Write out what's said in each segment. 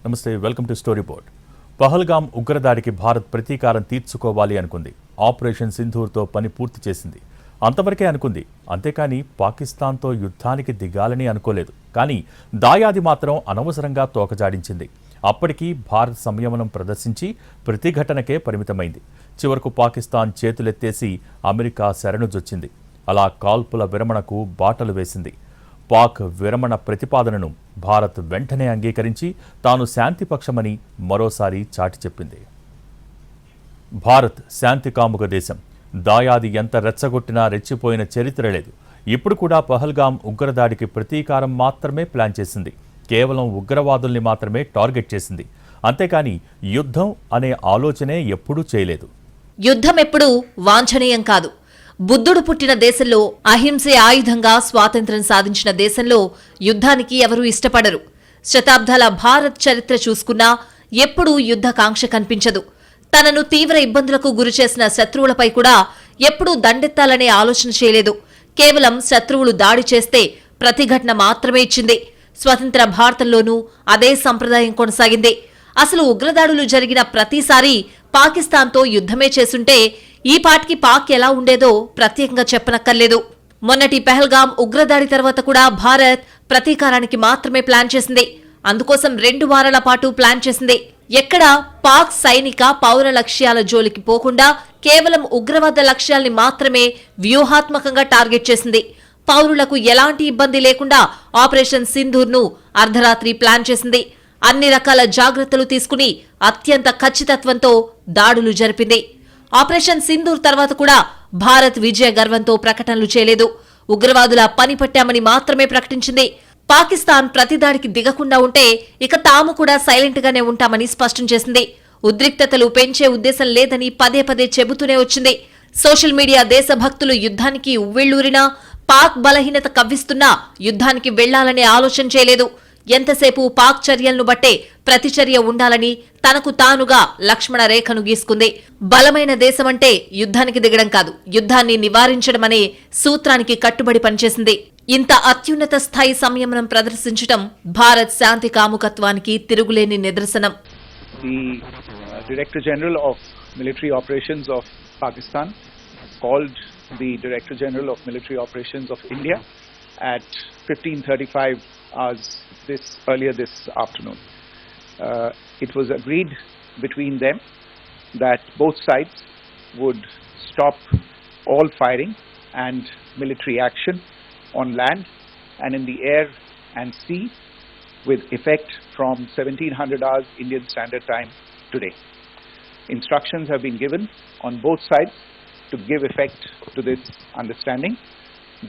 నమస్తే, welcome to story board. Pahalgam ఉగ్రదాడికి భారత్ ప్రతీకారం తీర్చుకోవాలి అనుకుంది. ఆపరేషన్ సింధూర్తో పని పూర్తి చేసింది. అంతవరకే అనుకుంది. అంతేకాని పాకిస్తాన్తో యుద్ధానికి దిగాలని అనుకోలేదు. కానీ దాయాది మాత్రం అనవసరంగా తోకజాడించింది. అప్పటికీ భారత్ సంయమనం ప్రదర్శించి ప్రతిఘటనకే పరిమితమైంది. చివరకు పాకిస్తాన్ చేతులెత్తేసి అమెరికా శరణుజొచ్చింది. అలా కాల్పుల విరమణకు బాటలు వేసింది. పాక్ విరమణ ప్రతిపాదనను భారత్ వెంటనే అంగీకరించి తాను శాంతిపక్షమని మరోసారి చాటి చెప్పింది. భారత్ శాంతి కాముక దేశం. దాయాది ఎంత రెచ్చగొట్టినా రెచ్చిపోయిన చరిత్ర లేదు. ఇప్పుడు కూడా పహల్గామ్ ఉగ్రదాడికి ప్రతీకారం మాత్రమే ప్లాన్ చేసింది. కేవలం ఉగ్రవాదుల్ని మాత్రమే టార్గెట్ చేసింది. అంతేకాని యుద్ధం అనే ఆలోచనే ఎప్పుడూ చేయలేదు. యుద్ధం ఎప్పుడూ వాంఛనీయం కాదు. బుద్ధుడు పుట్టిన దేశంలో, అహింసే ఆయుధంగా స్వాతంత్ర్యం సాధించిన దేశంలో యుద్ధానికి ఎవరూ ఇష్టపడరు. శతాబ్దాల భారత్ చరిత్ర చూసుకున్నా ఎప్పుడూ యుద్ధకాంక్ష కనిపించదు. తనను తీవ్ర ఇబ్బందులకు గురిచేసిన శత్రువులపై కూడా ఎప్పుడూ దండెత్తాలనే ఆలోచన చేయలేదు. కేవలం శత్రువులు దాడి చేస్తే ప్రతిఘటన మాత్రమే ఇచ్చింది. స్వతంత్ర భారతంలోనూ అదే సంప్రదాయం కొనసాగింది. అసలు ఉగ్రదాడులు జరిగిన ప్రతిసారి పాకిస్తాన్తో యుద్ధమే చేసుంటే ఈ పాటికి పాక్ ఎలా ఉండేదో ప్రత్యేకంగా చెప్పనక్కర్లేదు. మొన్నటి పహల్గామ్ ఉగ్రదాడి తర్వాత కూడా భారత్ ప్రతీకారానికి మాత్రమే ప్లాన్ చేసింది. అందుకోసం 2 వారాల పాటు ప్లాన్ చేసింది. ఎక్కడా పాక్ సైనిక పౌర లక్ష్యాల జోలికి పోకుండా కేవలం ఉగ్రవాద లక్ష్యాల్ని మాత్రమే వ్యూహాత్మకంగా టార్గెట్ చేసింది. పౌరులకు ఎలాంటి ఇబ్బంది లేకుండా ఆపరేషన్ సింధూర్ను అర్ధరాత్రి ప్లాన్ చేసింది. అన్ని రకాల జాగ్రత్తలు తీసుకుని అత్యంత ఖచ్చితత్వంతో దాడులు జరిపింది. ఆపరేషన్ సింధూర్ తర్వాత కూడా భారత్ విజయ గర్వంతో ప్రకటనలు చేయలేదు. ఉగ్రవాదుల పని పట్టామని మాత్రమే ప్రకటించింది. పాకిస్తాన్ ప్రతిదాడికి దిగకుండా ఉంటే ఇక తాము కూడా సైలెంట్ గానే ఉంటామని స్పష్టం చేసింది. ఉద్రిక్తతలు పెంచే ఉద్దేశం లేదని పదే పదే చెబుతూనే వచ్చింది. సోషల్ మీడియా దేశభక్తులు యుద్ధానికి ఉవ్విళ్లూరినా, పాక్ బలహీనత కవ్విస్తున్నా యుద్ధానికి వెళ్లాలనే ఆలోచన చేయలేదు. ఎంతసేపు పాక్ చర్యలను బట్టే ప్రతిచర్య ఉండాలని తనకు తానుగా లక్ష్మణ రేఖను గీసుకుంది. బలమైన దేశమంటే యుద్ధానికి దిగడం కాదు, యుద్ధాన్ని నివారించడమనే సూత్రానికి కట్టుబడి పనిచేసింది. ఇంత అత్యున్నత స్థాయి సంయమనం ప్రదర్శించడం భారత్ శాంతి కాముకత్వానికి తిరుగులేని నిదర్శనం. Director General of Military Operations of Pakistan called the Director General of Military Operations of India at 15:35 hours earlier this afternoon. It was agreed between them that both sides would stop all firing and military action on land and in the air and sea with effect from 1700 hours Indian Standard Time today. Instructions have been given on both sides to give effect to this understanding.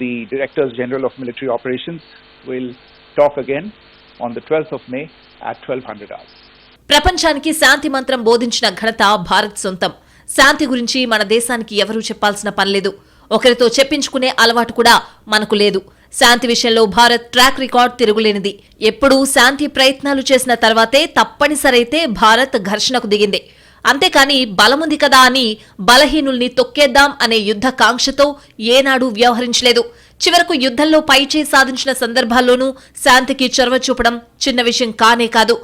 The Directors General of Military Operations will talk again on the 12th of May at 1200 hours. ప్రపంచానికి శాంతి మంత్రం బోధించిన ఘనత భారత్ సొంతం. శాంతి గురించి మన దేశానికి ఎవరూ చెప్పాల్సిన పనిలేదు. ఒకరితో చెప్పించుకునే అలవాటు కూడా మనకు లేదు. శాంతి విషయంలో భారత్ ట్రాక్ రికార్డ్ తిరుగులేనిది. ఎప్పుడూ శాంతి ప్రయత్నాలు చేసిన తర్వాతే తప్పనిసరైతే భారత్ ఘర్షణకు దిగింది. అంతేకాని బలముంది కదా అని బలహీనుల్ని తొక్కేద్దాం అనే యుద్ధ కాంక్షతో ఏనాడూ వ్యవహరించలేదు. చివరకు యుద్ధంలో పైచేయి సాధించిన సందర్భాల్లోనూ శాంతికి చొరవ చూపడం చిన్న విషయం కానే కాదు.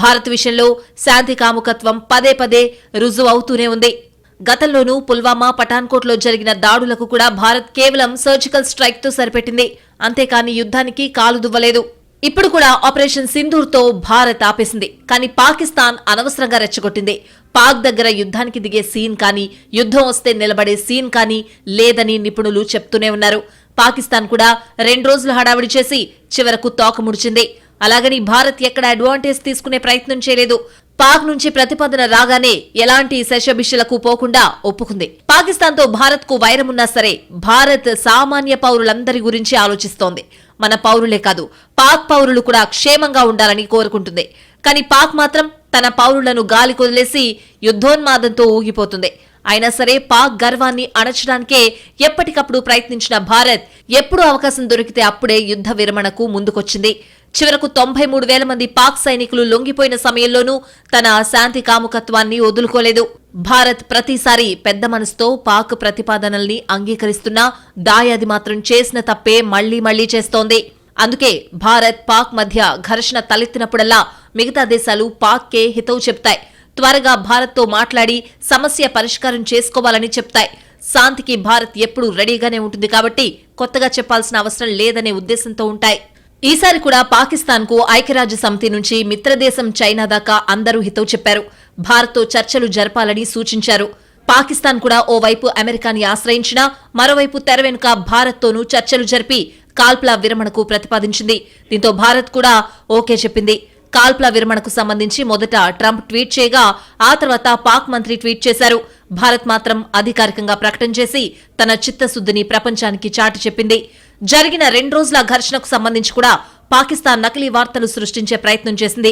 భారత్ విషయంలో శాంతి కాముకత్వం పదే పదే రుజువు అవుతూనే ఉంది. గతంలోనూ పుల్వామా, పఠాన్కోట్లో జరిగిన దాడులకు కూడా భారత్ కేవలం సర్జికల్ స్ట్రైక్ తో సరిపెట్టింది. అంతేకాని యుద్ధానికి కాలు దువ్వలేదు. ఇప్పుడు కూడా ఆపరేషన్ సింధూర్తో భారత్ ఆపేసింది. కానీ పాకిస్తాన్ అనవసరంగా రెచ్చగొట్టింది. పాక్ దగ్గర యుద్ధానికి దిగే సీన్ కానీ, యుద్ధం వస్తే నిలబడే సీన్ కానీ లేదని నిపుణులు చెప్తూనే ఉన్నారు. పాకిస్తాన్ కూడా 2 రోజులు హడావిడి చేసి చివరకు తోక ముడిచింది. అలాగని భారత్ ఎక్కడ అడ్వాంటేజ్ తీసుకునే ప్రయత్నం చేయలేదు. పాక్ నుంచి ప్రతిపాదన రాగానే ఎలాంటి శషబిషలకు పోకుండా ఒప్పుకుంది. పాకిస్తాన్తో భారత్ కు వైరమున్నా సరే భారత్ సామాన్య పౌరులందరి గురించి ఆలోచిస్తోంది. మన పౌరులే కాదు, పాక్ పౌరులు కూడా క్షేమంగా ఉండాలని కోరుకుంటుంది. కానీ పాక్ మాత్రం తన పౌరులను గాలి కొదిలేసి యుద్ధోన్మాదంతో ఊగిపోతుంది. అయినా సరే పాక్ గర్వాన్ని అణచడానికే ఎప్పటికప్పుడు ప్రయత్నించిన భారత్ ఎప్పుడు అవకాశం దొరికితే అప్పుడే యుద్ధ విరమణకు ముందుకొచ్చింది. చివరకు 93,000 మంది పాక్ సైనికులు లొంగిపోయిన సమయంలోనూ తన శాంతి కాముకత్వాన్ని వదులుకోలేదు. భారత్ ప్రతిసారి పెద్ద మనసుతో పాక్ ప్రతిపాదనల్ని అంగీకరిస్తున్నా దాయాది మాత్రం చేసిన తప్పే మళ్లీ మళ్లీ చేస్తోంది. అందుకే భారత్ పాక్ మధ్య ఘర్షణ తలెత్తినప్పుడల్లా మిగతా దేశాలు పాక్కే హితవు చెప్తాయి. త్వరగా భారత్తో మాట్లాడి సమస్య పరిష్కారం చేసుకోవాలని చెప్తాయి. శాంతికి భారత్ ఎప్పుడూ రెడీగానే ఉంటుంది కాబట్టి కొత్తగా చెప్పాల్సిన అవసరం లేదనే ఉద్దేశంతో ఉంటాయి. ఈసారి కూడా పాకిస్తాన్కు ఐక్యరాజ్య సమితి నుంచి మిత్రదేశం చైనా దాకా అందరూ హితవు చెప్పారు. భారత్తో చర్చలు జరపాలని సూచించారు. పాకిస్తాన్ కూడా ఓవైపు అమెరికాని ఆశ్రయించినా మరోవైపు తెర వెనుక భారత్తోనూ చర్చలు జరిపి కాల్పుల విరమణకు ప్రతిపాదించింది. దీంతో భారత్ కూడా ఓకే చెప్పింది. కాల్పుల విరమణకు సంబంధించి మొదట ట్రంప్ ట్వీట్ చేయగా ఆ తర్వాత పాక్ మంత్రి ట్వీట్ చేశారు. భారత్ మాత్రం అధికారికంగా ప్రకటన చేసి తన చిత్తశుద్ధిని ప్రపంచానికి చాటి చెప్పింది. జరిగిన 2 రోజుల ఘర్షణకు సంబంధించి కూడా పాకిస్తాన్ నకిలీ వార్తలు సృష్టించే ప్రయత్నం చేసింది.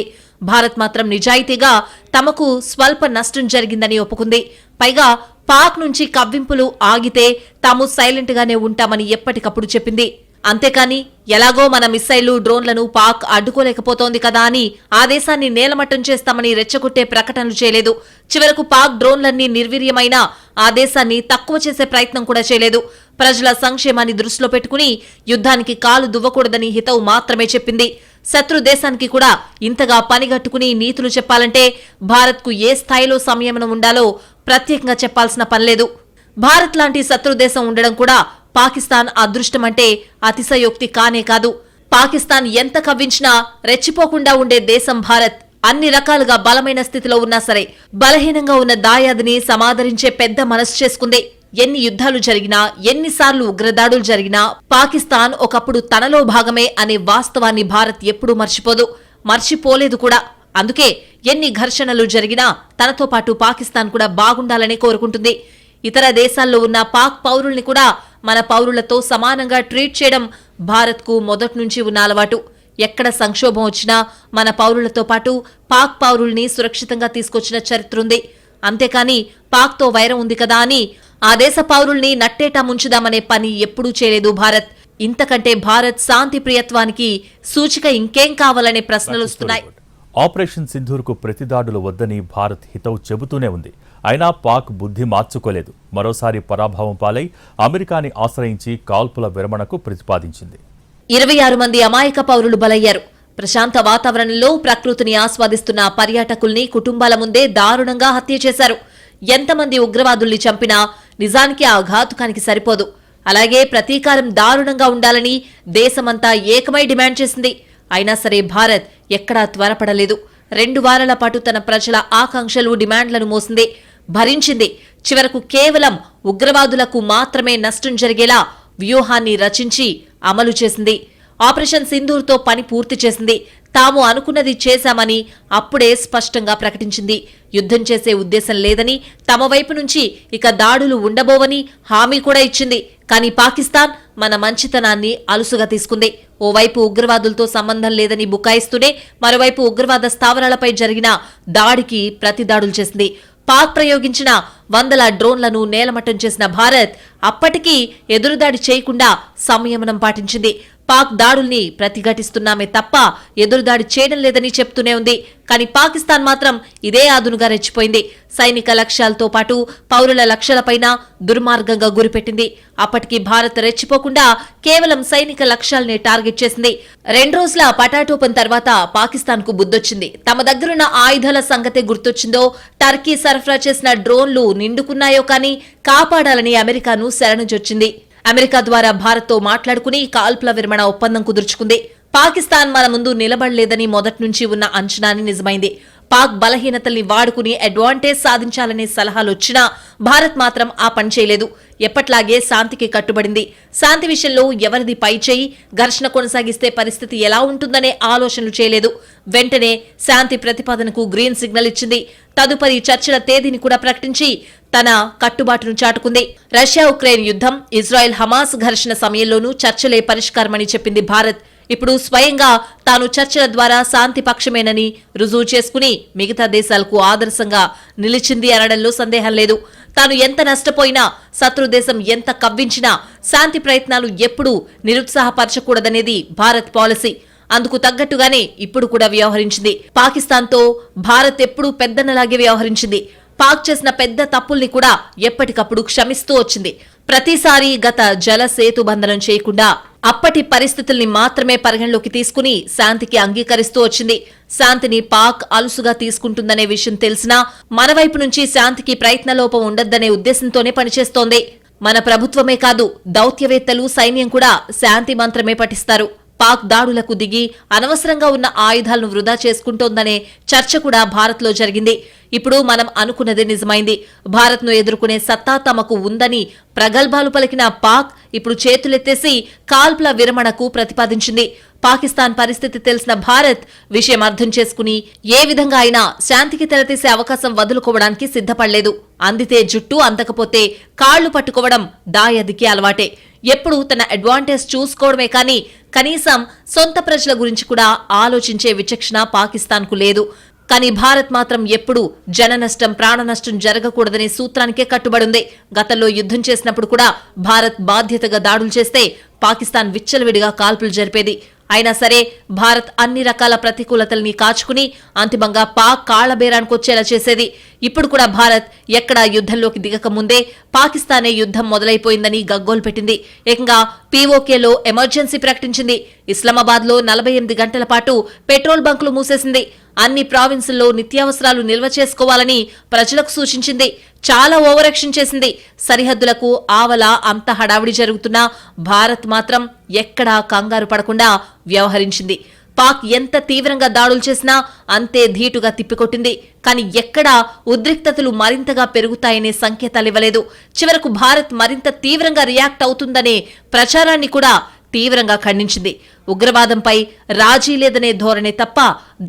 భారత్ మాత్రం నిజాయితీగా తమకు స్వల్ప నష్టం జరిగిందని ఒప్పుకుంది. పైగా పాక్ నుంచి కవ్వింపులు ఆగితే తాము సైలెంట్ గానే ఉంటామని ఎప్పటికప్పుడు చెప్పింది. అంతేకాని ఎలాగో మన మిస్సైళ్లు డ్రోన్లను పాక్ అడ్డుకోలేకపోతోంది కదా అని ఆ దేశాన్ని నేలమట్టం చేస్తామని రెచ్చగొట్టే ప్రకటనలు చేయలేదు. చివరకు పాక్ డ్రోన్లన్నీ నిర్వీర్యమైనా ఆ దేశాన్ని తక్కువ చేసే ప్రయత్నం కూడా చేయలేదు. ప్రజల సంక్షేమాన్ని దృష్టిలో పెట్టుకుని యుద్ధానికి కాలు దువ్వకూడదని హితవు మాత్రమే చెప్పింది. శత్రు దేశానికి కూడా ఇంతగా పనిగట్టుకుని నీతులు చెప్పాలంటే భారత్కు ఏ స్థాయిలో సంయమనం ఉండాలో ప్రత్యేకంగా చెప్పాల్సిన పనిలేదు. భారత్ లాంటి శత్రు దేశం ఉండడం కూడా పాకిస్తాన్ అదృష్టమంటే అతిశయోక్తి కానే కాదు. పాకిస్తాన్ ఎంత కవ్వించినా రెచ్చిపోకుండా ఉండే దేశం భారత్. అన్ని రకాలుగా బలమైన స్థితిలో ఉన్నా సరే బలహీనంగా ఉన్న దాయాదిని సమాదరించే పెద్ద మనసు చేసుకుంది. ఎన్ని యుద్ధాలు జరిగినా ఎన్నిసార్లు ఉగ్రదాడులు జరిగినా పాకిస్తాన్ ఒకప్పుడు తనలో భాగమే అనే వాస్తవాన్ని భారత్ ఎప్పుడూ మర్చిపోలేదు కూడా. అందుకే ఎన్ని ఘర్షణలు జరిగినా తనతో పాటు పాకిస్తాన్ కూడా బాగుండాలని కోరుకుంటుంది. ఇతర దేశాల్లో ఉన్న పాక్ పౌరుల్ని కూడా మన పౌరులతో సమానంగా ట్రీట్ చేయడం భారత్కు మొదటి నుంచి ఉన్న అలవాటు. ఎక్కడ సంక్షోభం వచ్చినా మన పౌరులతో పాటు పాక్ పౌరుల్ని సురక్షితంగా తీసుకొచ్చిన చరిత్ర ఉంది. అంతేకాని పాక్తో వైరం ఉంది కదా అని ఆ దేశ పౌరుల్ని నట్టేటా ముంచుదామనే పని ఎప్పుడూ చేయలేదు భారత్. ఇంతకంటే భారత్ శాంతి ప్రియత్వానికి సూచిక ఇంకేం కావాలనే ప్రశ్నలు వస్తున్నాయి. ఆపరేషన్ సింధూర్కు ప్రతిదాడులు వద్దని భారత్ హితవు చెబుతూనే ఉంది. అయినా పాక్ బుద్ధి మార్చుకోలేదు. మరోసారి పరాభవం పాలై అమెరికాని ఆశ్రయించి కాల్పుల విరమణకు ప్రతిపాదించింది. 26 మంది అమాయక పౌరులు బలయ్యారు. ప్రశాంత వాతావరణంలో ప్రకృతిని ఆస్వాదిస్తున్న పర్యాటకుల్ని కుటుంబాల ముందే దారుణంగా హత్య చేశారు. ఎంతమంది ఉగ్రవాదుల్ని చంపినా నిజానికి ఆ ఘాతుకానికి సరిపోదు. అలాగే ప్రతీకారం దారుణంగా ఉండాలని దేశమంతా ఏకమై డిమాండ్ చేసింది. అయినా సరే భారత్ ఎక్కడా త్వరపడలేదు. 2 వారాల పాటు తన ప్రజల ఆకాంక్షలు డిమాండ్లను మోసింది, భరించింది. చివరకు కేవలం ఉగ్రవాదులకు మాత్రమే నష్టం జరిగేలా వ్యూహాన్ని రచించి అమలు చేసింది. ఆపరేషన్ సింధూర్తో పని పూర్తి చేసింది. తాము అనుకున్నది చేశామని అప్పుడే స్పష్టంగా ప్రకటించింది. యుద్ధం చేసే ఉద్దేశం లేదని, తమ వైపు నుంచి ఇక దాడులు ఉండబోవని హామీ కూడా ఇచ్చింది. కానీ పాకిస్తాన్ మన మంచితనాన్ని అలుసుగా తీసుకుంది. ఓవైపు ఉగ్రవాదులతో సంబంధం లేదని బుకాయిస్తూనే మరోవైపు ఉగ్రవాద స్థావరాలపై జరిగిన దాడికి ప్రతిదాడులు చేసింది. పాక్ ప్రయోగించిన 100 డ్రోన్లను నేలమట్టం చేసిన భారత్ అప్పటికీ ఎదురుదాడి చేయకుండా సంయమనం పాటించింది. పాక్ దాడుల్ని ప్రతిఘటిస్తున్నామే తప్ప ఎదురుదాడి చేయడం లేదని చెప్తూనే ఉంది. కానీ పాకిస్తాన్ మాత్రం ఇదే అదునుగా రెచ్చిపోయింది. సైనిక లక్ష్యాలతో పాటు పౌరుల లక్ష్యాలపైన దుర్మార్గంగా గురిపెట్టింది. అప్పటికి భారత్ రెచ్చిపోకుండా కేవలం సైనిక లక్ష్యాలనే టార్గెట్ చేసింది. 2 రోజుల పటాటోపన్ తర్వాత పాకిస్తాన్ కు బుద్ధొచ్చింది. తమ దగ్గరున్న ఆయుధాల సంగతే గుర్తొచ్చిందో, టర్కీ సరఫరా చేసిన డ్రోన్లు నిండుకున్నాయో కానీ కాపాడాలని అమెరికాను శరణుజొచ్చింది. అమెరికా ద్వారా భారత్తో మాట్లాడుకుని కాల్పుల విరమణ ఒప్పందం కుదుర్చుకుంది. పాకిస్తాన్ మన ముందు నిలబడలేదని మొదటి నుంచి ఉన్న అంచనాని నిజమైంది. పాక్ బలహీనతల్ని వాడుకుని అడ్వాంటేజ్ సాధించాలనే సలహాలొచ్చినా భారత్ మాత్రం ఆ పని చేయలేదు. ఎప్పట్లాగే శాంతికి కట్టుబడింది. శాంతి విషయంలో ఎవరిది పై చేయి, ఘర్షణ కొనసాగిస్తే పరిస్థితి ఎలా ఉంటుందనే ఆలోచనలు చేయలేదు. వెంటనే శాంతి ప్రతిపాదనకు గ్రీన్ సిగ్నల్ ఇచ్చింది. తదుపరి చర్చల తేదీని కూడా ప్రకటించి తన కట్టుబాటును చాటుకుంది. రష్యా ఉక్రెయిన్ యుద్ధం, ఇజ్రాయెల్ హమాస్ ఘర్షణ సమయంలోనూ చర్చలే పరిష్కారమని చెప్పింది భారత్. ఇప్పుడు స్వయంగా తాను చర్చల ద్వారా శాంతి పక్షమేనని రుజువు చేసుకుని మిగతా దేశాలకు ఆదర్శంగా నిలిచింది అనడంలో సందేహం లేదు. తాను ఎంత నష్టపోయినా, శత్రు దేశం ఎంత కవ్వించినా శాంతి ప్రయత్నాలు ఎప్పుడూ నిరుత్సాహపరచకూడదనేది భారత్ పాలసీ. అందుకు తగ్గట్టుగానే ఇప్పుడు కూడా వ్యవహరించింది. పాకిస్తాన్తో భారత్ ఎప్పుడూ పెద్దన్నలాగే వ్యవహరించింది. పాక్ చేసిన పెద్ద తప్పుల్ని కూడా ఎప్పటికప్పుడు క్షమిస్తూ వచ్చింది. ప్రతిసారి గత జల సేతు బంధనం చేయకుండా అప్పటి పరిస్థితుల్ని మాత్రమే పరిగణలోకి తీసుకుని శాంతికి అంగీకరిస్తూ వచ్చింది. శాంతిని పాక్ అలుసుగా తీసుకుంటుందనే విషయం తెలిసినా మన వైపు నుంచి శాంతికి ప్రయత్నలోపం ఉండద్దనే ఉద్దేశంతోనే పనిచేస్తోంది. మన ప్రభుత్వమే కాదు, దౌత్యవేత్తలు, సైన్యం కూడా శాంతి మంత్రమే పఠిస్తారు. పాక్ దాడులకు దిగి అనవసరంగా ఉన్న ఆయుధాలను వృధా చేసుకుంటోందనే చర్చ కూడా భారత్లో జరిగింది. ఇప్పుడు మనం అనుకున్నది నిజమైంది. భారత్ను ఎదుర్కొనే సత్తా తమకు ఉందని ప్రగల్భాలు పలికిన పాక్ ఇప్పుడు చేతులెత్తేసి కాల్పుల విరమణకు ప్రతిపాదించింది. పాకిస్తాన్ పరిస్థితి తెలిసిన భారత్ విషయం అర్థం చేసుకుని ఏ విధంగా అయినా శాంతికి తెరతీసే అవకాశం వదులుకోవడానికి సిద్ధపడలేదు. అందితే జుట్టు, అందకపోతే కాళ్లు పట్టుకోవడం దాయాదికి అలవాటే. ఎప్పుడు తన అడ్వాంటేజ్ చూసుకోవడమే కానీ కనీసం సొంత ప్రజల గురించి కూడా ఆలోచించే విచక్షణ పాకిస్తాన్కు లేదు. కానీ భారత్ మాత్రం ఎప్పుడూ జన నష్టం, ప్రాణ నష్టం జరగకూడదనే సూత్రానికే కట్టుబడింది. గతంలో యుద్ధం చేసినప్పుడు కూడా భారత్ బాధ్యతగా దాడులు చేస్తే పాకిస్తాన్ విచ్చలవిడిగా కాల్పులు జరిపేది. అయినా సరే భారత్ అన్ని రకాల ప్రతికూలతల్ని కాచుకుని అంతిమంగా పాక్ కాళ్లబేరానికొచ్చేలా చేసేది. ఇప్పుడు కూడా భారత్ ఎక్కడా యుద్ధంలోకి దిగక ముందే పాకిస్తానే యుద్ధం మొదలైపోయిందని గగ్గోలు పెట్టింది. ఏకంగా పీఓకేలో ఎమర్జెన్సీ ప్రకటించింది. ఇస్లామాబాద్లో 48 గంటల పాటు పెట్రోల్ బంకులు మూసేసింది. అన్ని ప్రావిన్సుల్లో నిత్యావసరాలు నిల్వ చేసుకోవాలని ప్రజలకు సూచించింది. చాలా ఓవర్ యాక్షన్ చేసింది. సరిహద్దులకు ఆవల అంత హడావిడి జరుగుతున్నా భారత్ మాత్రం ఎక్కడా కంగారు పడకుండా వ్యవహరించింది. పాక్ ఎంత తీవ్రంగా దాడులు చేసినా అంతే ధీటుగా తిప్పికొట్టింది. కానీ ఎక్కడా ఉద్రిక్తతలు మరింతగా పెరుగుతాయనే సంకేతాలివ్వలేదు. చివరకు భారత్ మరింత తీవ్రంగా రియాక్ట్ అవుతుందనే ప్రచారాన్ని కూడా తీవ్రంగా ఖండించింది. ఉగ్రవాదంపై రాజీ లేదనే ధోరణే తప్ప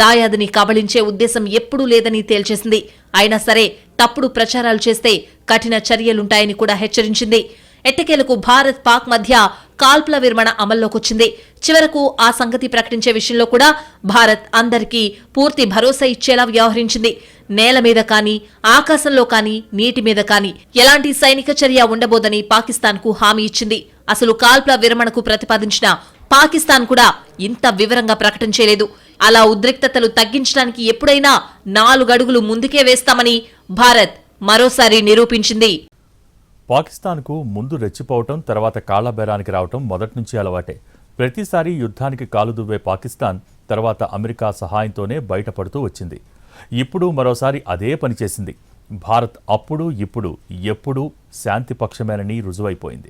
దాయాదిని కబళించే ఉద్దేశం ఎప్పుడూ లేదని తేల్చేసింది. అయినా సరే తప్పుడు ప్రచారాలు చేస్తే కఠిన చర్యలుంటాయని కూడా హెచ్చరించింది. ఎట్టకేలకు భారత్ పాక్ మధ్య కాల్పుల విరమణ అమల్లోకొచ్చింది. చివరకు ఆ సంగతి ప్రకటించే విషయంలో కూడా భారత్ అందరికీ పూర్తి భరోసా ఇచ్చేలా వ్యవహరించింది. నేల మీద కానీ, ఆకాశంలో కానీ, నీటి మీద కానీ ఎలాంటి సైనిక చర్య ఉండబోదని పాకిస్తాన్కు హామీ ఇచ్చింది. అసలు కాల్పుల విరమణకు ప్రతిపాదించిన పాకిస్తాన్ కూడా ఇంత వివరంగా ప్రకటన చేయలేదు. అలా ఉద్రిక్తతలు తగ్గించడానికి ఎప్పుడైనా 4 అడుగులు ముందుకే వేస్తామని భారత్ మరోసారి నిరూపించింది. పాకిస్తాన్కు ముందు రెచ్చిపోవటం, తర్వాత కాళ్లబేరానికి రావటం మొదట్నుంచి అలవాటే. ప్రతిసారి యుద్ధానికి కాలుదువ్వే పాకిస్తాన్ తర్వాత అమెరికా సహాయంతోనే బయటపడుతూ వచ్చింది. ఇప్పుడు మరోసారి అదే పనిచేసింది. భారత్ అప్పుడు ఇప్పుడు ఎప్పుడూ శాంతిపక్షమేనని రుజువైపోయింది.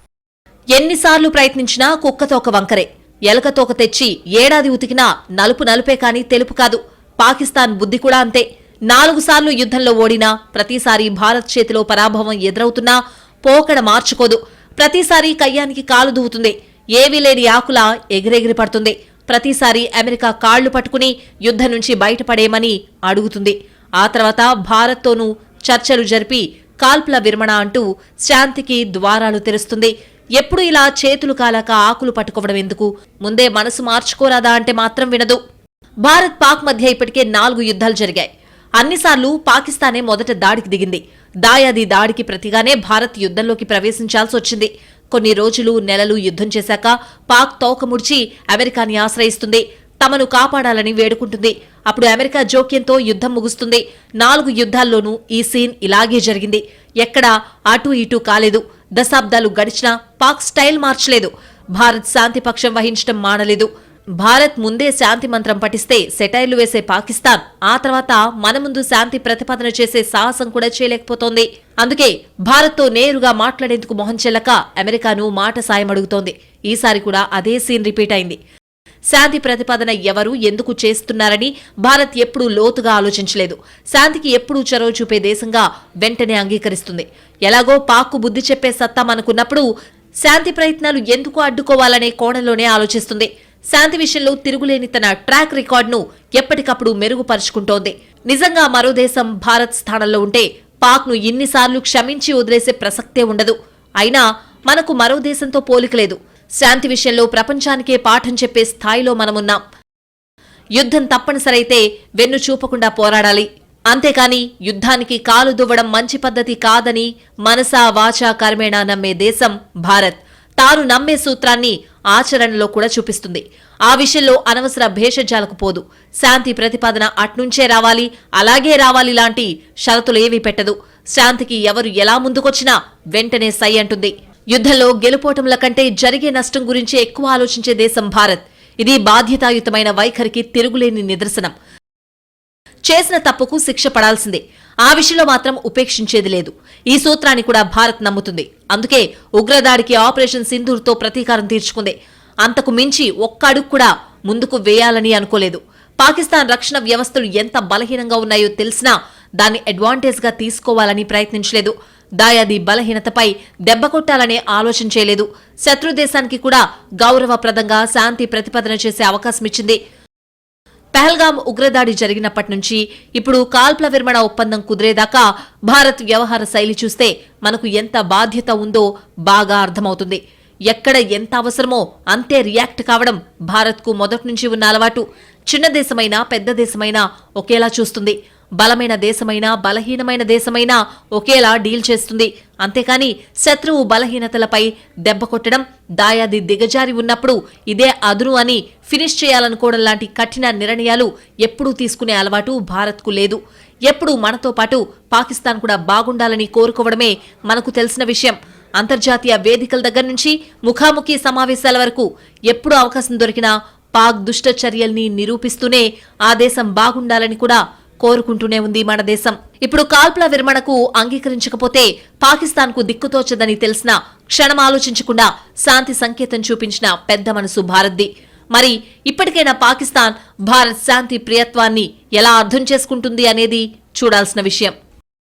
ఎన్నిసార్లు ప్రయత్నించినా కుక్కతోక వంకరే. ఎలకతోక తెచ్చి ఏడాది ఉతికినా నలుపు నలుపే కాని తెలుపు కాదు. పాకిస్తాన్ బుద్ధి కూడా అంతే. 4 సార్లు యుద్ధంలో ఓడినా, ప్రతిసారి భారత్ చేతిలో పరాభవం ఎదురవుతున్నా పోకడ మార్చుకోదు. ప్రతిసారి కయ్యానికి కాలు దువ్వుతుంది. ఏవీ లేని ఆకులా ఎగిరెగిరి పడుతుంది. ప్రతిసారి అమెరికా కాళ్లు పట్టుకుని యుద్ధం నుంచి బయటపడేమని అడుగుతుంది. ఆ తర్వాత భారత్తోనూ చర్చలు జరిపి కాల్పుల విరమణ అంటూ శాంతికి ద్వారాలు తెరుస్తుంది. ఎప్పుడు ఇలా చేతులు కాలాక ఆకులు పట్టుకోవడం ఎందుకు, ముందే మనసు మార్చుకోరాదా అంటే మాత్రం వినదు. భారత్ పాక్ మధ్య ఇప్పటికే 4 యుద్ధాలు జరిగాయి. అన్నిసార్లు పాకిస్తానే మొదట దాడికి దిగింది. దాయాది దాడికి ప్రతిగానే భారత్ యుద్ధంలోకి ప్రవేశించాల్సి వచ్చింది. కొన్ని రోజులు, నెలలు యుద్ధం చేశాక పాక్ తోక ముడిచి అమెరికాని ఆశ్రయిస్తుంది. తమను కాపాడాలని వేడుకుంటుంది. అప్పుడు అమెరికా జోక్యంతో యుద్ధం ముగుస్తుంది. 4 యుద్ధాల్లోనూ ఈ సీన్ ఇలాగే జరిగింది. ఎక్కడా అటూ ఇటూ కాలేదు. దశాబ్దాలు గడిచినా పాక్ స్టైల్ మార్చలేదు. భారత్ శాంతిపక్షం వహించడం మానలేదు. భారత్ ముందే శాంతి మంత్రం పఠిస్తే సెటైర్లు వేసే పాకిస్తాన్ ఆ తర్వాత మన ముందు శాంతి ప్రతిపాదన చేసే సాహసం కూడా చేయలేకపోతోంది. అందుకే భారత్తో నేరుగా మాట్లాడేందుకు మొహం చెల్లక అమెరికాను మాట సాయం అడుగుతోంది. ఈసారి కూడా అదే సీన్ రిపీట్ అయింది. శాంతి ప్రతిపాదన ఎవరు, ఎందుకు చేస్తున్నారని భారత్ ఎప్పుడూ లోతుగా ఆలోచించలేదు. శాంతికి ఎప్పుడూ చొరవ చూపే దేశంగా వెంటనే అంగీకరిస్తుంది. ఎలాగో పాక్కు బుద్ధి చెప్పే సత్తా మనకున్నప్పుడు శాంతి ప్రయత్నాలు ఎందుకు అడ్డుకోవాలనే కోణంలోనే ఆలోచిస్తుంది. శాంతి విషయంలో తిరుగులేని తన ట్రాక్ రికార్డును ఎప్పటికప్పుడు మెరుగుపరుచుకుంటోంది. నిజంగా మరో దేశం భారత్ స్థానంలో ఉంటే పాక్ను ఇన్నిసార్లు క్షమించి వదిలేసే ప్రసక్తే ఉండదు. అయినా మనకు మరో దేశంతో పోలికలేదు. శాంతి విషయంలో ప్రపంచానికే పాఠం చెప్పే స్థాయిలో మనమున్నాం. యుద్ధం తప్పనిసరైతే వెన్ను చూపకుండా పోరాడాలి. అంతేకాని యుద్ధానికి కాలు దువ్వడం మంచి పద్ధతి కాదని మనసా వాచా కర్మేణా నమ్మే దేశం భారత్. తాను నమ్మే సూత్రాన్ని ఆచరణలో కూడా చూపిస్తుంది. ఆ విషయంలో అనవసర భేషజాలకు పోదు. శాంతి ప్రతిపాదన అట్నుంచే రావాలి, అలాగే రావాలి లాంటి షరతులేవీ పెట్టదు. శాంతికి ఎవరు ఎలా ముందుకొచ్చినా వెంటనే సై అంటుంది. యుద్ధంలో గెలుపోటముల కంటే జరిగే నష్టం గురించి ఎక్కువ ఆలోచించే దేశం భారత్. ఇది బాధ్యతాయుతమైన వైఖరికి తిరుగులేని నిదర్శనం. చేసిన తప్పుకు శిక్ష పడాల్సిందే. ఆ విషయంలో మాత్రం ఉపేక్షించేది లేదు. ఈ సూత్రాన్ని కూడా భారత్ నమ్ముతుంది. అందుకే ఉగ్రదాడికి ఆపరేషన్ సింధూర్తో ప్రతీకారం తీర్చుకుంది. అంతకు మించి ఒక్క అడుగు కూడా ముందుకు వేయాలని అనుకోలేదు. పాకిస్తాన్ రక్షణ వ్యవస్థలు ఎంత బలహీనంగా ఉన్నాయో తెలిసినా దాన్ని అడ్వాంటేజ్గా తీసుకోవాలని ప్రయత్నించలేదు. దాయాది బలహీనతపై దెబ్బ కొట్టాలనే ఆలోచన చేయలేదు. శత్రు దేశానికి కూడా గౌరవప్రదంగా శాంతి ప్రతిపాదన చేసే అవకాశం ఇచ్చింది. పహల్గాం ఉగ్రదాడి జరిగినప్పటి నుంచి ఇప్పుడు కాల్పుల విరమణ ఒప్పందం కుదిరేదాకా భారత్ వ్యవహార శైలి చూస్తే మనకు ఎంత బాధ్యత ఉందో బాగా అర్థమవుతుంది. ఎక్కడ ఎంత అవసరమో అంతే రియాక్ట్ కావడం భారత్కు మొదటి నుంచి ఉన్న అలవాటు. చిన్న దేశమైనా పెద్ద దేశమైనా ఒకేలా చూస్తుంది. బలమైన దేశమైనా బలహీనమైన దేశమైనా ఒకేలా డీల్ చేస్తుంది. అంతేకాని శత్రువు బలహీనతలపై దెబ్బ కొట్టడం, దాయాది దిగజారి ఉన్నప్పుడు ఇదే అదును అని ఫినిష్ చేయాలనుకోవడం లాంటి కఠిన నిర్ణయాలు ఎప్పుడూ తీసుకునే అలవాటు భారత్కు లేదు. ఎప్పుడూ మనతో పాటు పాకిస్తాన్ కూడా బాగుండాలని కోరుకోవడమే మనకు తెలిసిన విషయం. అంతర్జాతీయ వేదికల దగ్గర నుంచి ముఖాముఖి సమావేశాల వరకు ఎప్పుడు అవకాశం దొరికినా పాక్ దుష్ట చర్యల్ని నిరూపిస్తూనే ఆ దేశం బాగుండాలని కూడా కోరుకుంటూనే ఉంది మన దేశం. ఇప్పుడు కాల్పుల విరమణకు అంగీకరించకపోతే పాకిస్తాన్కు దిక్కుతోచదని తెలిసినా క్షణం ఆలోచించకుండా శాంతి సంకేతం చూపించిన పెద్ద మనసు భారత్ది. మరి ఇప్పటికైనా పాకిస్తాన్ భారత్ శాంతి ప్రియత్వాన్ని ఎలా అర్థం చేసుకుంటుంది అనేది చూడాల్సిన విషయం.